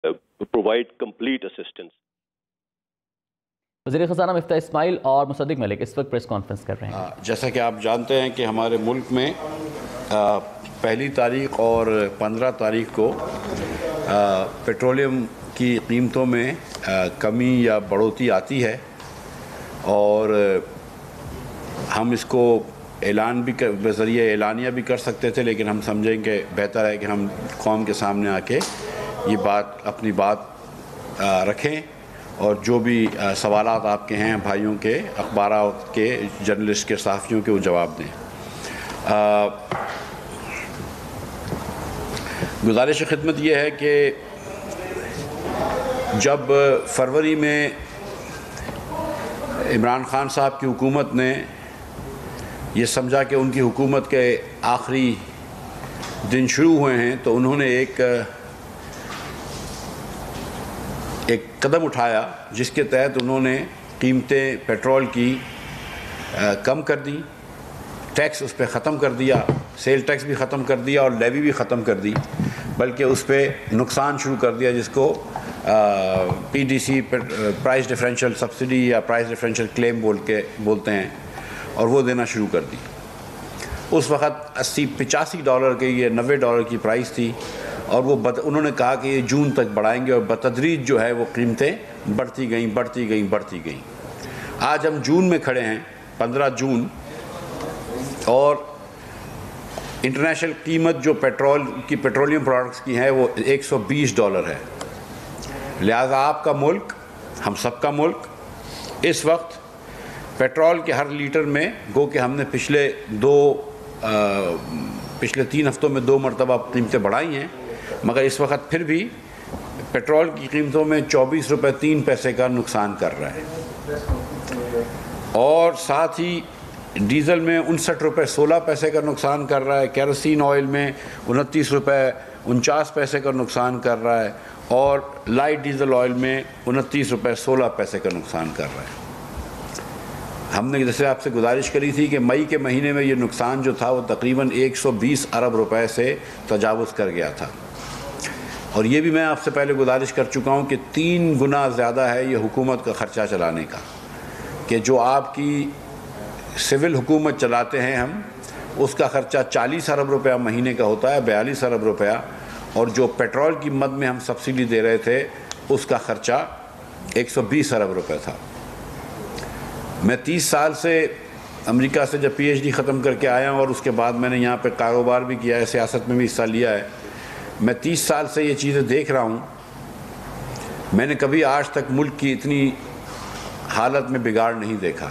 provide complete assistance. وزیر خزانہ مفتاح اسماعیل اور مصدق ملک اس وقت پریس کانفرنس کر رہے ہیں. جیسا کہ آپ جانتے ہیں کہ ہمارے ملک میں پہلی تاریخ اور 15 تاریخ کو پیٹرولیم کی قیمتوں میں کمی یا بڑھوتری آتی ہے، اور ہم اس کو اعلان بھی بذریعہ اعلانیہ بھی کر سکتے تھے، لیکن ہم سمجھیں کہ بہتر ہے کہ ہم قوم کے سامنے آ کے یہ اپنی بات رکھیں، اور جو بھی سوالات آپ کے ہیں بھائیوں کے، اخبارات کے، جرنلسٹ کے، صحافیوں کے، وہ جواب دیں. گزارش خدمت یہ ہے کہ جب فروری میں عمران خان صاحب کی حکومت نے یہ سمجھا کہ ان کی حکومت کے آخری دن شروع ہوئے ہیں، تو انہوں نے ایک قدم اٹھایا جس کے تحت انہوں نے قیمتیں پیٹرول کی کم کر دی، ٹیکس اس پہ ختم کر دیا، سیل ٹیکس بھی ختم کر دیا اور لیوی بھی ختم کر دی، بلکہ اس پہ نقصان شروع کر دیا جس کو P D C price differential subsidy یا پرائز ڈیفرینشیل کلیم بولتے ہیں، اور وہ دینا شروع کر دی. اس وقت $85 کے یہ $90 کی پرائز تھی، اور وہ انہوں نے کہا کہ یہ جون تک بڑھائیں گے، اور بتدریج جو ہے وہ قیمتیں بڑھتی گئیں. آج ہم جون میں کھڑے ہیں، 15 جون، اور انٹرنیشنل قیمت جو پیٹرولیم پروڈکٹس کی ہے وہ $120 ہے. لہذا آپ کا ملک، ہم سب کا ملک، اس وقت پیٹرول کے ہر لیٹر میں گو کہ ہم نے پچھلے 3 ہفتوں میں 2 مرتبہ قیمتیں بڑھائی ہیں، مگر اس وقت پھر بھی پیٹرول کی قیمتوں میں $24.03 کا نقصان کر رہا ہے، اور ساتھ ہی ڈیزل میں $59.16 کا نقصان کر رہا ہے، کیروسین آئل میں $29.49 کا نقصان کر رہا ہے، اور لائٹ ڈیزل آئل میں $29.16 کا نقصان کر رہا ہے. ہم نے جیسے آپ سے گزارش کری تھی کہ مئی کے مہینے میں یہ نقصان جو تھا وہ تقریباً 120 ارب روپے سے تجاوز کر گیا تھا، اور یہ بھی میں آپ سے پہلے گزارش کر چکا ہوں کہ 3 گنا زیادہ ہے یہ حکومت کا خرچہ چلانے کا، کہ جو آپ کی سول حکومت چلاتے ہیں ہم، اس کا خرچہ 40 ارب روپیہ مہینے کا ہوتا ہے، 42 ارب روپیہ، اور جو پیٹرول کی مد میں ہم سبسڈی دے رہے تھے اس کا خرچہ 120 ارب روپے تھا. میں 30 سال سے امریکہ سے جب PhD ختم کر کے آیا ہوں، اور اس کے بعد میں نے یہاں پہ کاروبار بھی کیا ہے، سیاست میں بھی حصہ لیا ہے، میں 30 سال سے یہ چیزیں دیکھ رہا ہوں. میں نے کبھی آج تک ملک کی اتنی حالت میں بگاڑ نہیں دیکھا،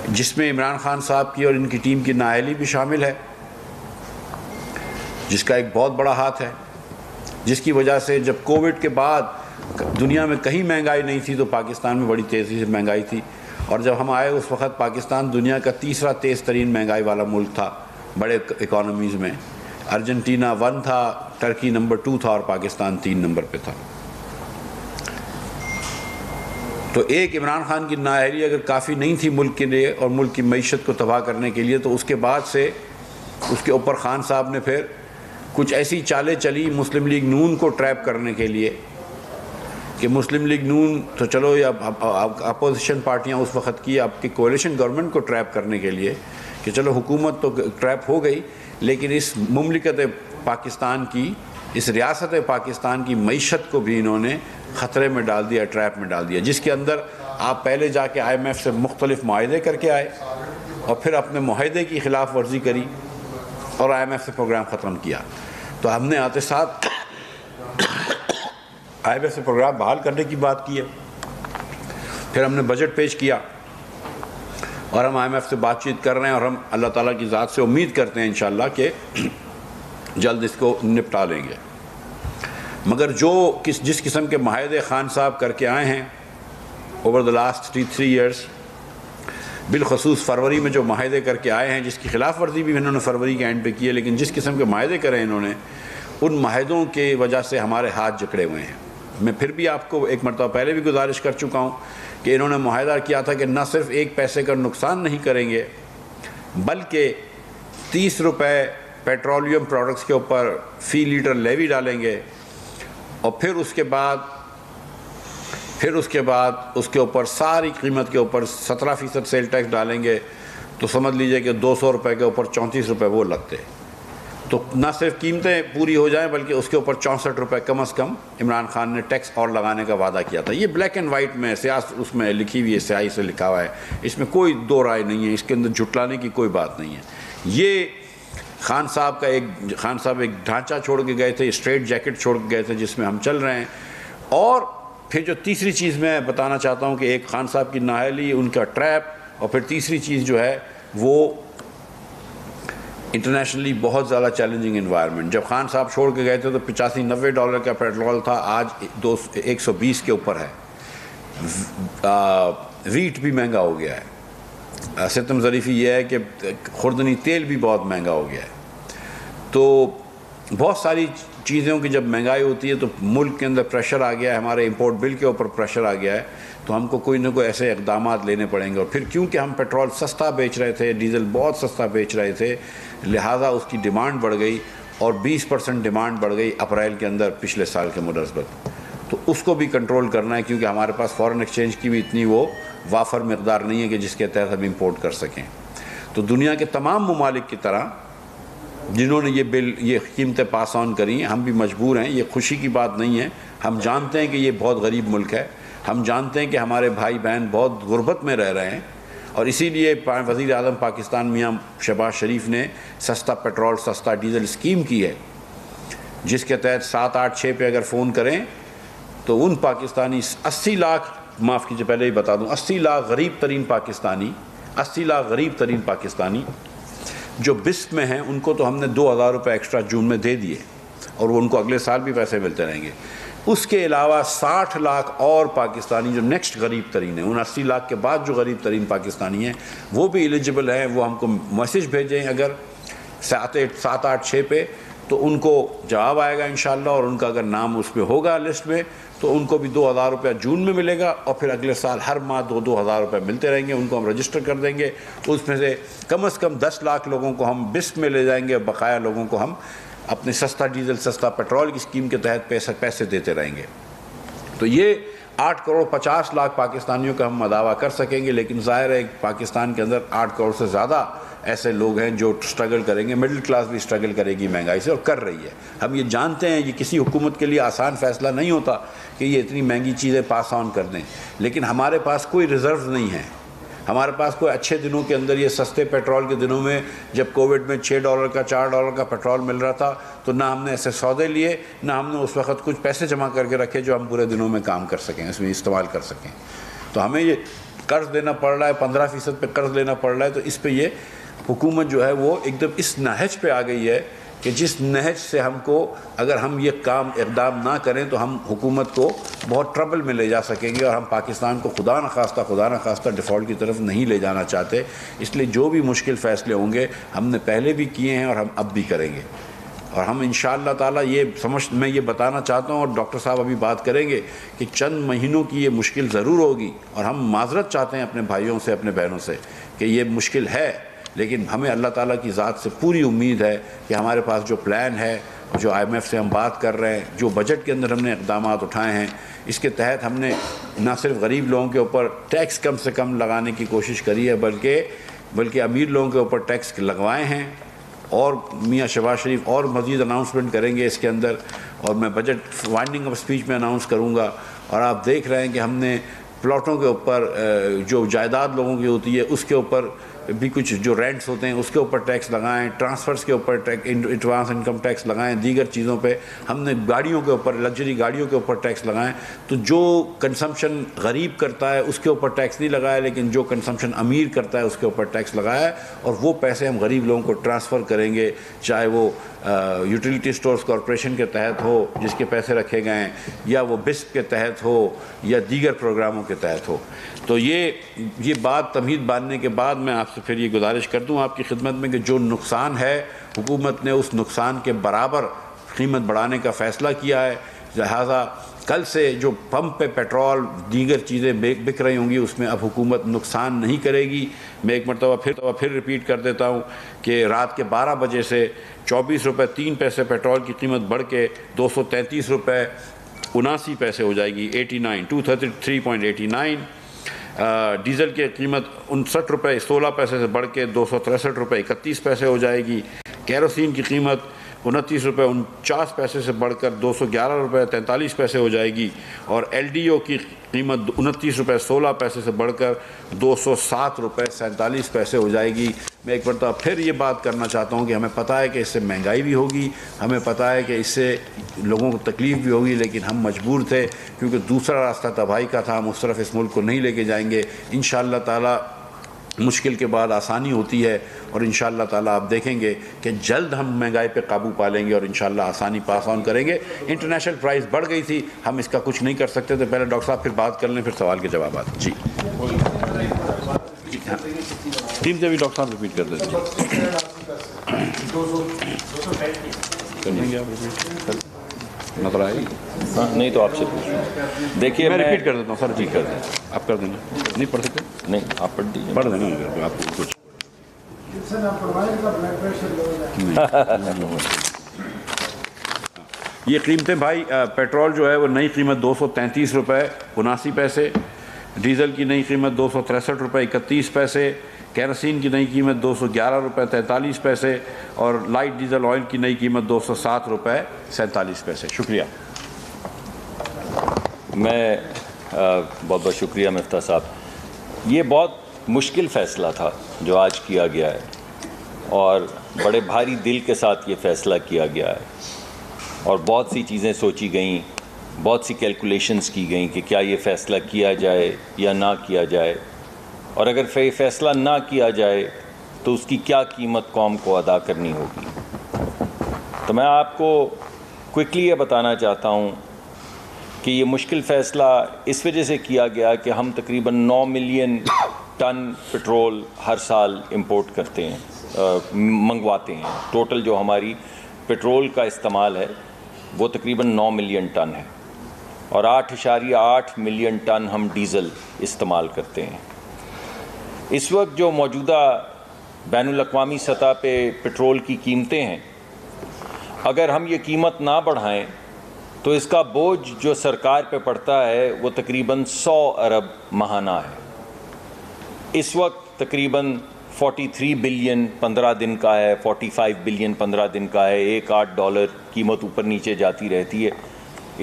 جس میں عمران خان صاحب کی اور ان کی ٹیم کی نااہلی بھی شامل ہے، جس کا ایک بہت بڑا ہاتھ ہے، جس کی وجہ سے جب کووڈ کے بعد دنیا میں کہیں مہنگائی نہیں تھی تو پاکستان میں بڑی تیزی سے مہنگائی تھی، اور جب ہم آئے اس وقت پاکستان دنیا کا 3را تیز ترین مہنگائی والا ملک تھا بڑے اکانومیز میں. ارجنٹینا 1 تھا، ٹرکی نمبر 2 تھا، اور پاکستان 3 نمبر پہ تھا. تو ایک عمران خان کی نااہلی اگر کافی نہیں تھی ملک کے لیے اور ملک کی معیشت کو تباہ کرنے کے لیے، تو اس کے بعد سے اس کے اوپر خان صاحب نے پھر کچھ ایسی چالیں چلی مسلم لیگ نون کو ٹریپ کرنے کے لیے، کہ مسلم لیگ نون تو چلو یا اپوزیشن پارٹیاں اس وقت کی آپ کی کولیشن گورنمنٹ کو ٹریپ کرنے کے لیے، کہ چلو حکومت تو ٹریپ ہو گئی، لیکن اس مملکت پاکستان کی، اس ریاست پاکستان کی معیشت کو بھی انہوں نے خطرے میں ڈال دیا، ٹریپ میں ڈال دیا، جس کے اندر آپ پہلے جا کے IMF سے مختلف معاہدے کر کے آئے، اور پھر اپنے معاہدے کی خلاف ورزی کری اور IMF سے پروگرام ختم کیا. تو ہم نے آتے ساتھ IMF سے پروگرام بحال کرنے کی بات کی ہے، پھر ہم نے بجٹ پیش کیا، اور ہم IMF سے بات چیت کر رہے ہیں، اور ہم اللہ تعالیٰ کی ذات سے امید کرتے ہیں انشاءاللہ کہ جلد اس کو نپٹا لیں گے. مگر جس قسم کے معاہدے خان صاحب کر کے آئے ہیں اوور دا لاسٹ 3 ایئرس، بالخصوص فروری میں جو معاہدے کر کے آئے ہیں، جس کی خلاف ورزی بھی انہوں نے فروری کے اینڈ پہ کی ہے، لیکن جس قسم کے معاہدے کرے انہوں نے، ان معاہدوں کی وجہ سے ہمارے ہاتھ جکڑے ہوئے ہیں. میں پھر بھی آپ کو ایک مرتبہ پہلے بھی گزارش کر چکا ہوں کہ انہوں نے معاہدہ کیا تھا کہ نہ صرف 1 پیسے کا نقصان نہیں کریں گے، بلکہ 30 روپے پیٹرولیم پروڈکٹس کے اوپر فی لیٹر لیوی ڈالیں گے، اور پھر اس کے بعد اس کے اوپر ساری قیمت کے اوپر 17% سیل ٹیکس ڈالیں گے تو سمجھ لیجئے کہ 200 روپے کے اوپر 34 روپے وہ لگتے. تو نہ صرف قیمتیں پوری ہو جائیں بلکہ اس کے اوپر 64 روپے کم از کم عمران خان نے ٹیکس اور لگانے کا وعدہ کیا تھا. یہ بلیک اینڈ وائٹ میں سیاست اس میں لکھی ہوئی ہے, سیاہی سے لکھا ہوا ہے, اس میں کوئی دو رائے نہیں ہے, اس کے اندر جھٹلانے کی کوئی بات نہیں ہے. یہ خان صاحب ایک ڈھانچہ چھوڑ کے گئے تھے, اسٹریٹ جیکٹ چھوڑ کے گئے تھے جس میں ہم چل رہے ہیں. اور پھر جو تیسری چیز میں بتانا چاہتا ہوں کہ ایک خان صاحب کی نااہلی, ان کا ٹریپ, اور پھر تیسری چیز جو ہے وہ انٹرنیشنلی بہت زیادہ چیلنجنگ انوائرمنٹ. جب خان صاحب چھوڑ کے گئے تھے تو $85-90 کا پیٹرول تھا, آج 120 کے اوپر ہے. ویٹ بھی مہنگا ہو گیا ہے. ستم ظریفی یہ ہے کہ خوردنی تیل بھی بہت مہنگا ہو گیا ہے. تو بہت ساری چیزوں کی جب مہنگائی ہوتی ہے تو ملک کے اندر پریشر آ گیا ہے, ہمارے امپورٹ بل کے اوپر پریشر آ گیا ہے, تو ہم کو کوئی نہ کوئی ایسے اقدامات لینے پڑیں گے. اور پھر کیونکہ ہم پیٹرول سستا بیچ رہے تھے, ڈیزل بہت سستا بیچ رہے تھے, لہٰذا اس کی ڈیمانڈ بڑھ گئی اور 20% ڈیمانڈ بڑھ گئی اپریل کے اندر پچھلے سال کے مناسبت. تو اس کو بھی کنٹرول کرنا ہے کیونکہ ہمارے پاس فارن ایکسچینج کی بھی اتنی وہ وافر مقدار نہیں ہے کہ جس کے تحت ہم امپورٹ کر سکیں. تو دنیا کے تمام ممالک کی طرح جنہوں نے یہ قیمتیں پاس آن کری ہیں, ہم بھی مجبور ہیں. یہ خوشی کی بات نہیں ہے, ہم جانتے ہیں کہ یہ بہت غریب ملک ہے, ہم جانتے ہیں کہ ہمارے بھائی بہن بہت غربت میں رہ رہے ہیں, اور اسی لیے وزیر اعظم پاکستان میاں شہباز شریف نے سستا پیٹرول سستا ڈیزل اسکیم کی ہے, جس کے تحت 786 پہ اگر فون کریں تو ان پاکستانی 80 لاکھ, معاف کیجیے پہلے ہی بتا دوں, 80 لاکھ غریب ترین پاکستانی جو بسپ میں ہیں, ان کو تو ہم نے 2000 روپے ایکسٹرا جون میں دے دیے, اور وہ ان کو اگلے سال بھی پیسے ملتے رہیں گے. اس کے علاوہ 60 لاکھ اور پاکستانی جو نیکسٹ غریب ترین ہیں, ان 80 لاکھ کے بعد جو غریب ترین پاکستانی ہیں وہ بھی ایلیجبل ہیں. وہ ہم کو میسج بھیجیں اگر 786 پہ, تو ان کو جواب آئے گا انشاءاللہ, اور ان کا اگر نام اس پہ ہوگا لسٹ میں تو ان کو بھی 2000 روپے جون میں ملے گا, اور پھر اگلے سال ہر ماہ 2,000 روپے ملتے رہیں گے. ان کو ہم رجسٹر کر دیں گے, تو اس میں سے کم از کم 10 لاکھ لوگوں کو ہم بسپ میں لے جائیں گے, اور بقایا لوگوں کو ہم اپنے سستا ڈیزل سستا پیٹرول کی اسکیم کے تحت پیسے دیتے رہیں گے. تو یہ 8.50 کروڑ پاکستانیوں کا ہم دعویٰ کر سکیں گے. لیکن ظاہر ہے پاکستان کے اندر 8 کروڑ سے زیادہ ایسے لوگ ہیں جو سٹرگل کریں گے, مڈل کلاس بھی سٹرگل کرے گی مہنگائی سے, اور کر رہی ہے. ہم یہ جانتے ہیں, یہ کسی حکومت کے لیے آسان فیصلہ نہیں ہوتا کہ یہ اتنی مہنگی چیزیں پاس آن کر دیں, لیکن ہمارے پاس کوئی ریزرو نہیں ہے. ہمارے پاس کوئی اچھے دنوں کے اندر, یہ سستے پیٹرول کے دنوں میں جب کووڈ میں $6 کا $4 کا پیٹرول مل رہا تھا, تو نہ ہم نے ایسے سودے لیے, نہ ہم نے اس وقت کچھ پیسے جمع کر کے رکھے جو ہم پورے دنوں میں کام کر سکیں, اس میں استعمال کر سکیں. تو ہمیں یہ قرض دینا پڑ رہا ہے, 15% پہ قرض لینا پڑ رہا ہے. تو اس پہ یہ حکومت جو ہے وہ ایک دم اس نہج پہ آ گئی ہے کہ جس نہج سے ہم کو, اگر ہم یہ اقدام نہ کریں تو ہم حکومت کو بہت ٹربل میں لے جا سکیں گے, اور ہم پاکستان کو خدا نخواستہ ڈیفالٹ کی طرف نہیں لے جانا چاہتے. اس لیے جو بھی مشکل فیصلے ہوں گے ہم نے پہلے بھی کیے ہیں اور ہم اب بھی کریں گے. اور ہم انشاءاللہ تعالی میں یہ بتانا چاہتا ہوں, اور ڈاکٹر صاحب ابھی بات کریں گے, کہ چند مہینوں کی یہ مشکل ضرور ہوگی, اور ہم معذرت چاہتے ہیں اپنے بھائیوں سے, اپنے بہنوں سے, کہ یہ مشکل ہے, لیکن ہمیں اللہ تعالیٰ کی ذات سے پوری امید ہے کہ ہمارے پاس جو پلان ہے, جو IMF سے ہم بات کر رہے ہیں, جو بجٹ کے اندر ہم نے اقدامات اٹھائے ہیں, اس کے تحت ہم نے نہ صرف غریب لوگوں کے اوپر ٹیکس کم سے کم لگانے کی کوشش کری ہے, بلکہ امیر لوگوں کے اوپر ٹیکس لگوائے ہیں. اور میاں شہباز شریف اور مزید اناؤنسمنٹ کریں گے اس کے اندر, اور میں بجٹ وائنڈنگ اپ اسپیچ میں اناؤنس کروں گا. اور آپ دیکھ رہے ہیں کہ ہم نے پلاٹوں کے اوپر, جو جائیداد لوگوں کی ہوتی ہے اس کے اوپر بھی کچھ, جو رینٹس ہوتے ہیں اس کے اوپر ٹیکس لگائیں, ٹرانسفرز کے اوپر ایڈوانس انکم ٹیکس لگائیں, دیگر چیزوں پہ ہم نے گاڑیوں کے اوپر, لگژری گاڑیوں کے اوپر ٹیکس لگائیں. تو جو کنسمپشن غریب کرتا ہے اس کے اوپر ٹیکس نہیں لگایا, لیکن جو کنسمپشن امیر کرتا ہے اس کے اوپر ٹیکس لگایا ہے. اور وہ پیسے ہم غریب لوگوں کو ٹرانسفر کریں گے, چاہے وہ یوٹیلیٹی سٹورز کارپوریشن کے تحت ہو جس کے پیسے رکھے گئے ہیں, یا وہ بسپ کے تحت ہو, یا دیگر پروگراموں کے تحت ہو. تو یہ بات تمہید باندھنے کے بعد میں آپ سے پھر یہ گزارش کر دوں آپ کی خدمت میں کہ جو نقصان ہے حکومت نے اس نقصان کے برابر قیمت بڑھانے کا فیصلہ کیا ہے. لہٰذا کل سے جو پمپ پہ پیٹرول دیگر چیزیں بک رہی ہوں گی اس میں اب حکومت نقصان نہیں کرے گی. میں ایک مرتبہ پھر ریپیٹ کر دیتا ہوں کہ رات کے 12 بجے سے 24 روپے 3 پیسے پیٹرول کی قیمت بڑھ کے 233 روپے 79 پیسے ہو جائے گی، 233.89۔ ڈیزل کی قیمت 59 روپے 16 پیسے سے بڑھ کے 263 روپے 31 پیسے ہو جائے گی۔ کیروسین کی قیمت 29 روپے 49 پیسے سے بڑھ کر 211 روپے 43 پیسے ہو جائے گی، اور ایل ڈی او کی قیمت 29 روپے 16 پیسے سے بڑھ کر 207 روپے 47 پیسے ہو جائے گی۔ میں ایک مرتبہ پھر یہ بات کرنا چاہتا ہوں کہ ہمیں پتہ ہے کہ اس سے مہنگائی بھی ہوگی، ہمیں پتہ ہے کہ اس سے لوگوں کو تکلیف بھی ہوگی، لیکن ہم مجبور تھے کیونکہ دوسرا راستہ تباہی کا تھا، ہم اس طرف اس ملک کو نہیں لے کے جائیں گے۔ انشاءاللہ تعالی مشکل کے بعد آسانی ہوتی ہے، اور انشاءاللہ تعالی آپ دیکھیں گے کہ جلد ہم مہنگائی پہ قابو پا لیں گے اور انشاءاللہ آسانی پاس آن کریں گے۔ انٹرنیشنل پرائز بڑھ گئی تھی، ہم اس کا کچھ نہیں کر سکتے تھے۔ پہلے ڈاکٹر صاحب پھر بات کر لیں، پھر سوال کے جوابات۔ جی قیمتیں بھی ڈاکٹر صاحب ریپیٹ کر دیتے ہیں۔ نظر آئے گی؟ نہیں تو آپ سے دیکھیے، میں ریپیٹ کر دیتا ہوں سر۔ جی کر دیں، آپ کر دیں گے؟ نہیں پڑھ سکتے؟ نہیں آپ پڑھ دیجیے، پڑھ دیں گے آپ کو کچھ۔ یہ قیمتیں بھائی، پیٹرول جو ہے وہ نئی قیمت 233 روپے 79 پیسے، ڈیزل کی نئی قیمت 263 روپے 31 پیسے، کیروسین کی نئی قیمت 211 روپے 43 پیسے، اور لائٹ ڈیزل آئل کی نئی قیمت 207 روپے 47 پیسے۔ شکریہ۔ میں بہت بہت شکریہ مفتاح صاحب۔ یہ بہت مشکل فیصلہ تھا جو آج کیا گیا ہے، اور بڑے بھاری دل کے ساتھ یہ فیصلہ کیا گیا ہے، اور بہت سی چیزیں سوچی گئیں، بہت سی کیلکولیشنز کی گئیں کہ کیا یہ فیصلہ کیا جائے یا نہ کیا جائے، اور اگر فیصلہ نہ کیا جائے تو اس کی کیا قیمت قوم کو ادا کرنی ہوگی۔ تو میں آپ کو کوئکلی یہ بتانا چاہتا ہوں کہ یہ مشکل فیصلہ اس وجہ سے کیا گیا کہ ہم تقریباً 9 ملین ٹن پٹرول ہر سال امپورٹ کرتے ہیں، منگواتے ہیں۔ ٹوٹل جو ہماری پٹرول کا استعمال ہے وہ تقریباً 9 ملین ٹن ہے، اور 8.8 ملین ٹن ہم ڈیزل استعمال کرتے ہیں۔ اس وقت جو موجودہ بین الاقوامی سطح پہ پٹرول کی قیمتیں ہیں، اگر ہم یہ قیمت نہ بڑھائیں تو اس کا بوجھ جو سرکار پہ پڑتا ہے وہ تقریباً 100 ارب ماہانہ ہے۔ اس وقت تقریباً 43 بلین 15 دن کا ہے، 45 بلین 15 دن کا ہے، $1-8 قیمت اوپر نیچے جاتی رہتی ہے۔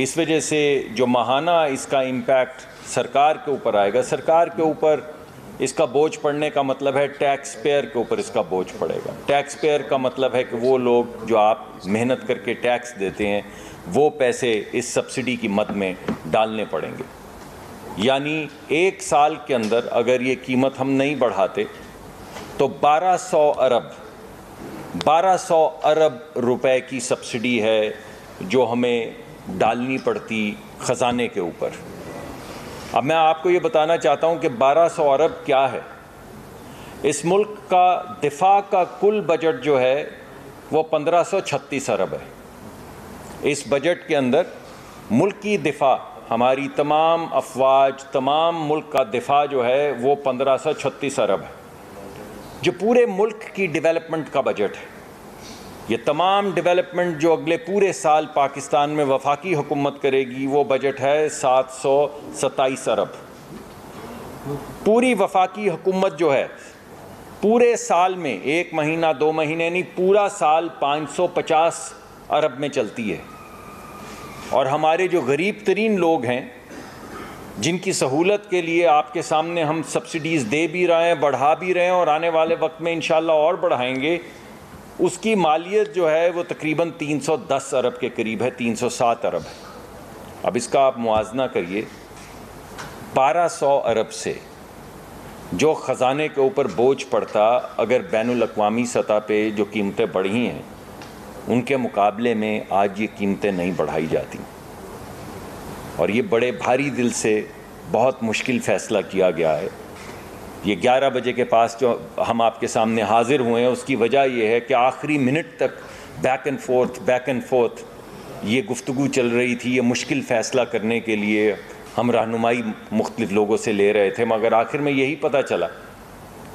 اس وجہ سے جو ماہانہ اس کا امپیکٹ سرکار کے اوپر آئے گا، سرکار کے اوپر اس کا بوجھ پڑنے کا مطلب ہے ٹیکس پیئر کے اوپر اس کا بوجھ پڑے گا۔ ٹیکس پیئر کا مطلب ہے کہ وہ لوگ جو آپ محنت کر کے ٹیکس دیتے ہیں وہ پیسے اس سبسڈی کی مد میں ڈالنے پڑیں گے۔ یعنی 1 سال کے اندر اگر یہ قیمت ہم نہیں بڑھاتے تو 1200 ارب روپے کی سبسڈی ہے جو ہمیں ڈالنی پڑتی خزانے کے اوپر۔ اب میں آپ کو یہ بتانا چاہتا ہوں کہ 1200 ارب کیا ہے۔ اس ملک کا دفاع کا کل بجٹ جو ہے وہ 1536 ارب ہے۔ اس بجٹ کے اندر ملکی دفاع، ہماری تمام افواج، تمام ملک کا دفاع جو ہے وہ 1536 ارب ہے، جو پورے ملک کی ڈیولپمنٹ کا بجٹ ہے۔ یہ تمام ڈیولپمنٹ جو اگلے پورے سال پاکستان میں وفاقی حکومت کرے گی وہ بجٹ ہے 727 ارب۔ پوری وفاقی حکومت جو ہے پورے سال میں 1 مہینہ 2 مہینے نہیں، پورا سال 550 ارب میں چلتی ہے۔ اور ہمارے جو غریب ترین لوگ ہیں جن کی سہولت کے لیے آپ کے سامنے ہم سبسڈیز دے بھی رہے ہیں، بڑھا بھی رہے ہیں، اور آنے والے وقت میں انشاءاللہ اور بڑھائیں گے، اس کی مالیت جو ہے وہ تقریباً 310 ارب کے قریب ہے، 307 ارب ہے۔ اب اس کا آپ موازنہ کریے 1200 ارب سے جو خزانے کے اوپر بوجھ پڑتا اگر بین الاقوامی سطح پہ جو قیمتیں بڑھی ہیں ان کے مقابلے میں آج یہ قیمتیں نہیں بڑھائی جاتی۔ اور یہ بڑے بھاری دل سے بہت مشکل فیصلہ کیا گیا ہے۔ یہ 11 بجے کے پاس جو ہم آپ کے سامنے حاضر ہوئے ہیں اس کی وجہ یہ ہے کہ آخری منٹ تک بیک اینڈ فورتھ یہ گفتگو چل رہی تھی۔ یہ مشکل فیصلہ کرنے کے لیے ہم رہنمائی مختلف لوگوں سے لے رہے تھے، مگر آخر میں یہی پتہ چلا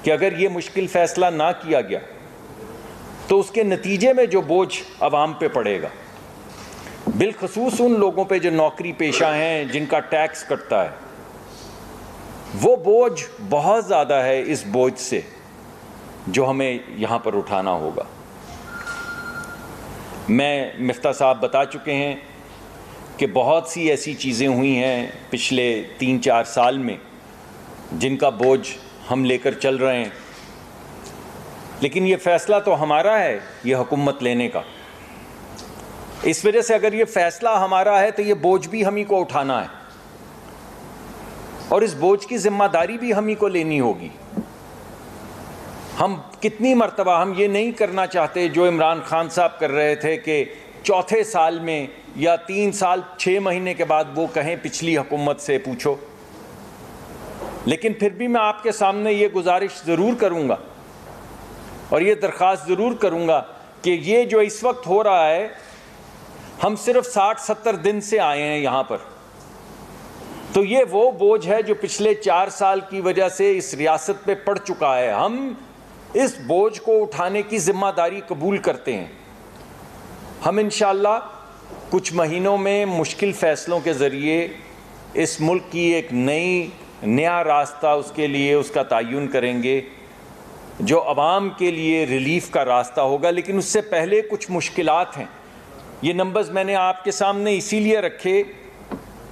کہ اگر یہ مشکل فیصلہ نہ کیا گیا تو اس کے نتیجے میں جو بوجھ عوام پہ پڑے گا بالخصوص ان لوگوں پہ جو نوکری پیشہ ہیں، جن کا ٹیکس کٹتا ہے، وہ بوجھ بہت زیادہ ہے اس بوجھ سے جو ہمیں یہاں پر اٹھانا ہوگا۔ مفتاح صاحب بتا چکے ہیں کہ بہت سی ایسی چیزیں ہوئی ہیں پچھلے 3-4 سال میں جن کا بوجھ ہم لے کر چل رہے ہیں، لیکن یہ فیصلہ تو ہمارا ہے یہ حکومت لینے کا۔ اس وجہ سے اگر یہ فیصلہ ہمارا ہے تو یہ بوجھ بھی ہم ہی کو اٹھانا ہے، اور اس بوجھ کی ذمہ داری بھی ہم ہی کو لینی ہوگی۔ ہم کتنی مرتبہ ہم یہ نہیں کرنا چاہتے جو عمران خان صاحب کر رہے تھے کہ چوتھے سال میں یا 3 سال 6 مہینے کے بعد وہ کہیں پچھلی حکومت سے پوچھو، لیکن پھر بھی میں آپ کے سامنے یہ گزارش ضرور کروں گا اور یہ درخواست ضرور کروں گا کہ یہ جو اس وقت ہو رہا ہے، ہم صرف 60-70 دن سے آئے ہیں یہاں پر، تو یہ وہ بوجھ ہے جو پچھلے 4 سال کی وجہ سے اس ریاست پہ پڑ چکا ہے۔ ہم اس بوجھ کو اٹھانے کی ذمہ داری قبول کرتے ہیں۔ ہم انشاءاللہ کچھ مہینوں میں مشکل فیصلوں کے ذریعے اس ملک کی ایک نیا راستہ اس کے لیے اس کا تعین کریں گے جو عوام کے لیے ریلیف کا راستہ ہوگا، لیکن اس سے پہلے کچھ مشکلات ہیں۔ یہ نمبرز میں نے آپ کے سامنے اسی لیے رکھے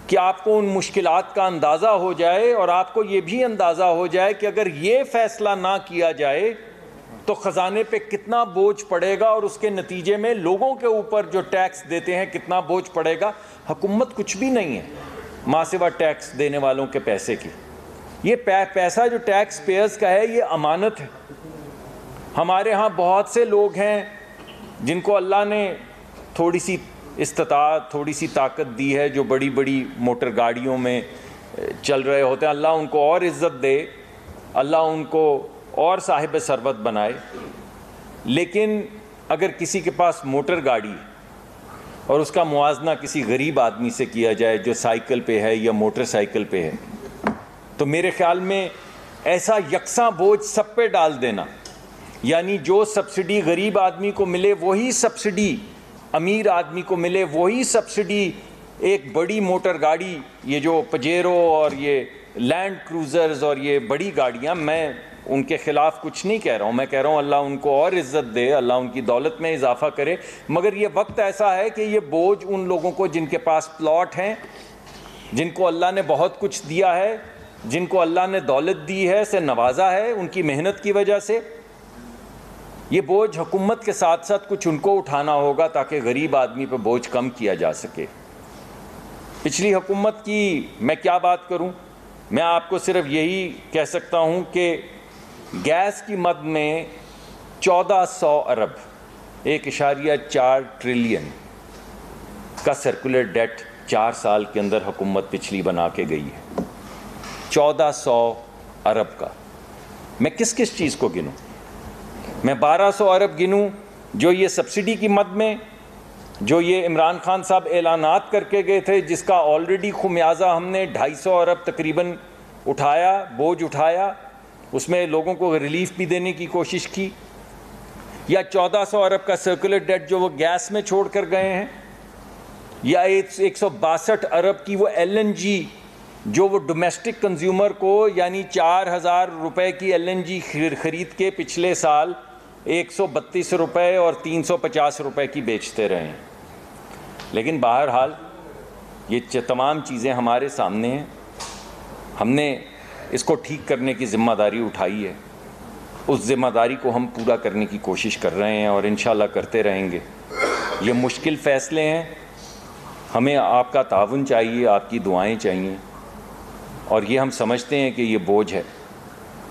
کہ آپ کو ان مشکلات کا اندازہ ہو جائے اور آپ کو یہ بھی اندازہ ہو جائے کہ اگر یہ فیصلہ نہ کیا جائے تو خزانے پہ کتنا بوجھ پڑے گا، اور اس کے نتیجے میں لوگوں کے اوپر جو ٹیکس دیتے ہیں کتنا بوجھ پڑے گا۔ حکومت کچھ بھی نہیں ہے ماں سوا ٹیکس دینے والوں کے پیسے کی۔ یہ پیسہ جو ٹیکس پیئرز کا ہے یہ امانت ہے۔ ہمارے ہاں بہت سے لوگ ہیں جن کو اللہ نے تھوڑی سی استطاعت، تھوڑی سی طاقت دی ہے، جو بڑی بڑی موٹر گاڑیوں میں چل رہے ہوتے ہیں۔ اللہ ان کو اور عزت دے، اللہ ان کو اور صاحب ثروت بنائے، لیکن اگر کسی کے پاس موٹر گاڑی اور اس کا موازنہ کسی غریب آدمی سے کیا جائے جو سائیکل پہ ہے یا موٹر سائیکل پہ ہے، تو میرے خیال میں ایسا یکساں بوجھ سب پہ ڈال دینا، یعنی جو سبسڈی غریب آدمی کو ملے وہی سبسڈی امیر آدمی کو ملے، وہی سبسڈی ایک بڑی موٹر گاڑی، یہ جو پجیرو اور یہ لینڈ کروزرز اور یہ بڑی گاڑیاں، میں ان کے خلاف کچھ نہیں کہہ رہا ہوں، میں کہہ رہا ہوں اللہ ان کو اور عزت دے، اللہ ان کی دولت میں اضافہ کرے، مگر یہ وقت ایسا ہے کہ یہ بوجھ ان لوگوں کو جن کے پاس پلاٹ ہیں، جن کو اللہ نے بہت کچھ دیا ہے، جن کو اللہ نے دولت دی ہے، سے نوازا ہے ان کی محنت کی وجہ سے، یہ بوجھ حکومت کے ساتھ ساتھ کچھ ان کو اٹھانا ہوگا تاکہ غریب آدمی پہ بوجھ کم کیا جا سکے۔ پچھلی حکومت کی میں کیا بات کروں، میں آپ کو صرف یہی کہہ سکتا ہوں کہ گیس کی مد میں 1400 ارب 1.4 ٹریلین کا سرکولر ڈیٹ 4 سال کے اندر حکومت پچھلی بنا کے گئی ہے۔ 1400 ارب کا میں کس کس چیز کو گنوں؟ میں 1200 ارب گنوں جو یہ سبسڈی کی مد میں، جو یہ عمران خان صاحب اعلانات کر کے گئے تھے، جس کا آلریڈی خمیازہ ہم نے 250 ارب تقریباً اٹھایا، بوجھ اٹھایا، اس میں لوگوں کو ریلیف بھی دینے کی کوشش کی، یا 1400 ارب کا سرکولر ڈیٹ جو وہ گیس میں چھوڑ کر گئے ہیں، یا 162 ارب کی وہ LNG جو وہ ڈومیسٹک کنزیومر کو یعنی 4000 روپے کی LNG خرید کے پچھلے سال 132 روپے اور 350 روپے کی بیچتے رہے ہیں۔ لیکن بہرحال یہ تمام چیزیں ہمارے سامنے ہیں، ہم نے اس کو ٹھیک کرنے کی ذمہ داری اٹھائی ہے، اس ذمہ داری کو ہم پورا کرنے کی کوشش کر رہے ہیں اور انشاءاللہ کرتے رہیں گے۔ یہ مشکل فیصلے ہیں، ہمیں آپ کا تعاون چاہیے، آپ کی دعائیں چاہیے، اور یہ ہم سمجھتے ہیں کہ یہ بوجھ ہے،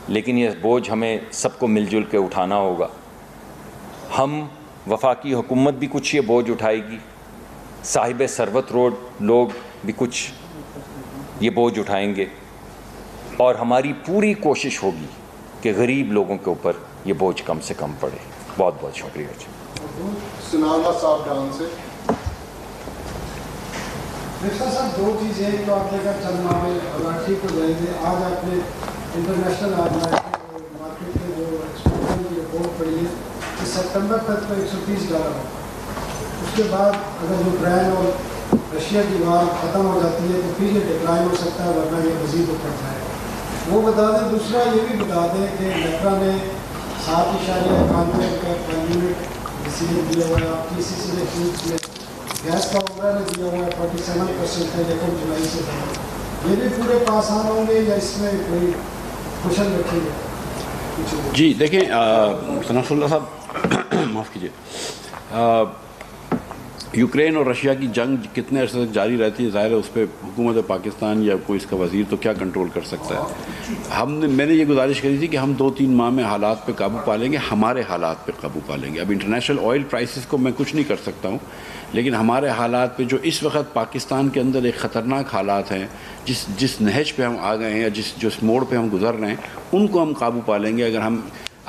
لیکن یہ بوجھ ہمیں سب کو مل جل کے اٹھانا ہوگا۔ ہم وفاقی حکومت بھی کچھ یہ بوجھ اٹھائے گی، صاحب ثروت لوگ بھی کچھ یہ بوجھ اٹھائیں گے، اور ہماری پوری کوشش ہوگی کہ غریب لوگوں کے اوپر یہ بوجھ کم سے کم پڑے۔ بہت بہت شکریہ جی۔ سنالا صاحب ڈان سے مفتاح صاحب، 2 چیزیں ہیں جو آپ لے کر چلنا ہے، الاٹھی کو جائیں گے۔ آج آپ نے انٹرنیشنل مارکیٹ میں جو ایکسپورٹ کی رپورٹ پڑھی ہے کہ سپتمبر تک تو $130 ہوگا، اس اس کے بعد اگر یوکرین اور رشیا کی وار ختم ہو جاتی ہے تو پھر یہ ڈکلائن ہو سکتا ہے ورنہ یہ مزید اوپر جائے گا. وہ بتا دیں. دوسرا یہ بھی بتا دیں کہ نیپرا نے 7.91 کا پر یونٹ رسیو دیا ہوا ہے, آپ ٹی سی سی نے ٹویٹ کیا, گیس کا عمرہ نے دیا ہوا ہے 47% ہے لیکن جولائی سے بڑھا. یہ بھی پورے پاس آن ہوں گے یا اس میں کوئی کوشن رکھیں گے؟ جی دیکھیں ثناء اللہ صاحب معاف کیجیے, یوکرین اور رشیا کی جنگ کتنے عرصے تک جاری رہتی ہے, ظاہر ہے اس پہ حکومت پاکستان یا کوئی اس کا وزیر تو کیا کنٹرول کر سکتا ہے. میں نے یہ گزارش کری تھی کہ ہم 2-3 ماہ میں حالات پہ قابو پا لیں گے, ہمارے حالات پہ قابو پا لیں گے. اب انٹرنیشنل آئل پرائسز کو میں کچھ نہیں کر سکتا ہوں, لیکن ہمارے حالات پہ جو اس وقت پاکستان کے اندر ایک خطرناک حالات ہیں, جس نہج پہ ہم آ گئے ہیں یا جس موڑ پہ ہم گزر رہے ہیں, ان کو ہم قابو پا لیں گے اگر ہم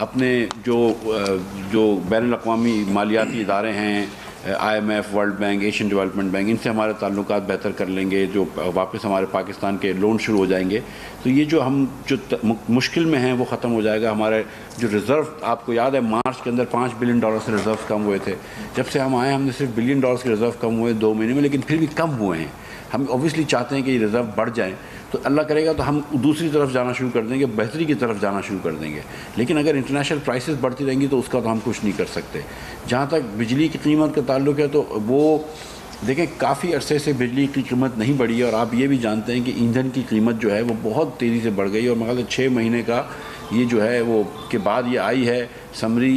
اپنے جو بین الاقوامی مالیاتی ادارے ہیں, IMF, world bank, Asian development bank, ان سے ہمارے تعلقات بہتر کر لیں گے, جو واپس ہمارے پاکستان کے لون شروع ہو جائیں گے, تو یہ جو ہم مشکل میں ہیں وہ ختم ہو جائے گا. ہمارے جو ریزرو, آپ کو یاد ہے مارچ کے اندر $5 بلین سے ریزرو کم ہوئے تھے. جب سے ہم آئے ہم نے صرف $1 بلین کے ریزرو کم ہوئے 2 مہینے میں, لیکن پھر بھی کم ہوئے ہیں. ہم اوبیسلی چاہتے ہیں کہ یہ ریزرو بڑھ جائیں, تو اللہ کرے گا تو ہم دوسری طرف جانا شروع کر دیں گے, بہتری کی طرف جانا شروع کر دیں گے. لیکن اگر انٹرنیشنل پرائسز بڑھتی رہیں گی تو اس کا تو ہم کچھ نہیں کر سکتے. جہاں تک بجلی کی قیمت کا تعلق ہے تو وہ دیکھیں کافی عرصے سے بجلی کی قیمت نہیں بڑھی ہے, اور آپ یہ بھی جانتے ہیں کہ ایندھن کی قیمت جو ہے وہ بہت تیزی سے بڑھ گئی, اور میرے خیال سے 6 مہینے کا یہ جو ہے وہ کے بعد یہ آئی ہے سمری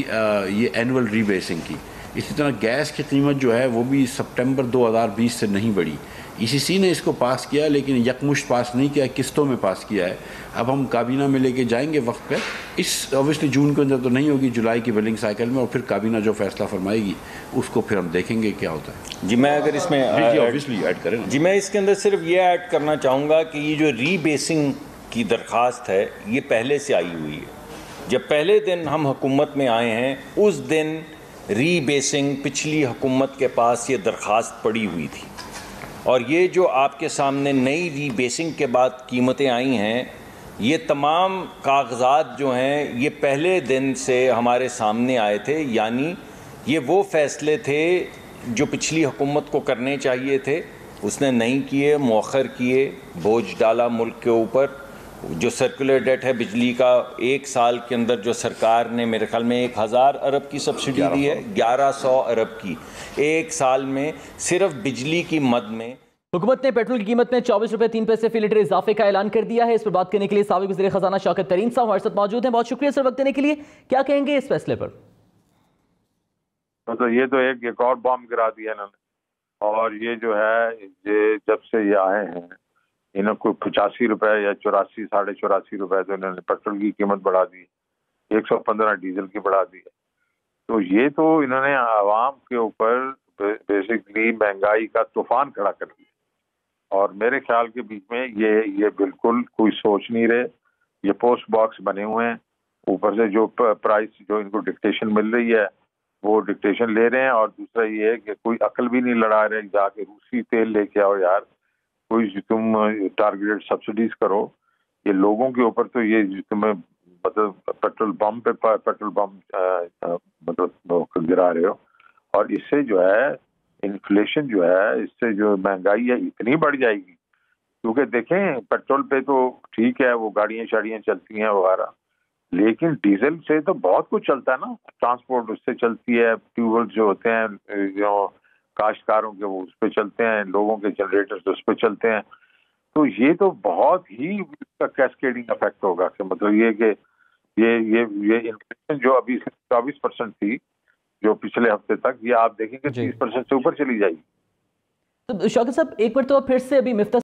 یہ اینول ری بیسنگ کی. اسی طرح گیس کی قیمت جو ہے وہ بھی سپٹمبر 2020 سے نہیں بڑھی. ECC نے اس کو پاس کیا لیکن یکمشت پاس نہیں کیا, قسطوں میں پاس کیا ہے. اب ہم کابینہ میں لے کے جائیں گے وقت پہ, اس اوبیسلی جون کے اندر تو نہیں ہوگی, جولائی کی بلنگ سائیکل میں, اور پھر کابینہ جو فیصلہ فرمائے گی اس کو پھر ہم دیکھیں گے کیا ہوتا ہے. جی میں اگر اس میں ایڈ کریں, جی میں اس کے اندر صرف یہ ایڈ کرنا چاہوں گا کہ یہ جو ری بیسنگ کی درخواست ہے یہ پہلے سے آئی ہوئی ہے. جب پہلے دن ہم حکومت میں آئے ہیں اس دن ری بیسنگ پچھلی حکومت کے پاس یہ درخواست پڑی ہوئی تھی, اور یہ جو آپ کے سامنے نئی ری بیسنگ کے بعد قیمتیں آئی ہیں, یہ تمام کاغذات جو ہیں یہ پہلے دن سے ہمارے سامنے آئے تھے. یعنی یہ وہ فیصلے تھے جو پچھلی حکومت کو کرنے چاہیے تھے, اس نے نہیں کیے, مؤخر کیے, بوجھ ڈالا ملک کے اوپر. جو سرکولر ڈیٹ ہے بجلی کا, 1 سال کے اندر جو سرکار نے میرے خیال میں 1000 ارب کی سبسڈی دی ہے, 1100 ارب کی 1 سال میں صرف بجلی کی مد میں. حکومت نے پیٹرول کی قیمت میں 24 روپے 3 پیسے فی لیٹر اضافے کا اعلان کر دیا ہے. اس پر بات کرنے کے لیے سابق وزیر خزانہ شوکت ترین صاحب ہمارے ساتھ موجود ہیں. بہت شکریہ سر وقت دینے کے لیے. کیا کہیں گے اس فیصلے پر؟ تو یہ تو ایک اور بام گرا دیا انہوں نے, اور یہ جو ہے یہ جب سے یہ آئے ہیں انہوں کو 85 روپے یا 84 84.5 روپے تو انہوں نے پیٹرول کی قیمت بڑھا دی, 115 ڈیزل کی بڑھا دی. تو یہ تو انہوں نے عوام کے اوپر بیسکلی مہنگائی کا طوفان کھڑا کر دیا, اور میرے خیال کے بیچ میں یہ بالکل کوئی سوچ نہیں رہے. یہ پوسٹ باکس بنے ہوئے ہیں, اوپر سے جو پرائس جو ان کو ڈکٹیشن مل رہی ہے وہ ڈکٹیشن لے رہے ہیں, اور دوسرا یہ ہے کہ کوئی عقل بھی نہیں لڑا رہے جا کے روسی تیل لے کے آؤ یار, کوئی تم ٹارگیٹڈ سبسڈیز کرو. یہ لوگوں کے اوپر تو یہ تمہیں مطلب پیٹرول پمپ مطلب گرا رہے ہو, اور اس سے جو ہے انفلیشن جو ہے, اس سے جو مہنگائی ہے اتنی بڑھ جائے گی. کیونکہ دیکھیں پیٹرول پہ تو ٹھیک ہے وہ گاڑیاں شاڑیاں چلتی ہیں وغیرہ, لیکن ڈیزل سے تو بہت کچھ چلتا ہے نا, ٹرانسپورٹ اس سے چلتی ہے, ٹیوبل جو ہوتے ہیں جو کاشتکاروں کے وہ اس پہ چلتے ہیں, لوگوں کے جنریٹر اس پہ چلتے ہیں. تو یہ تو بہت ہی کیسکیڈنگ افیکٹ ہوگا, کہ مطلب یہ کہ یہ انفلیشن جو ابھی 24% تھی جو پچھلے ہفتے تک, یہ آپ دیکھیں گے 30% سے اوپر چلی جائے گی. تو شوکت صاحب ایک مرتبہ پھر سے ابھی مفتہ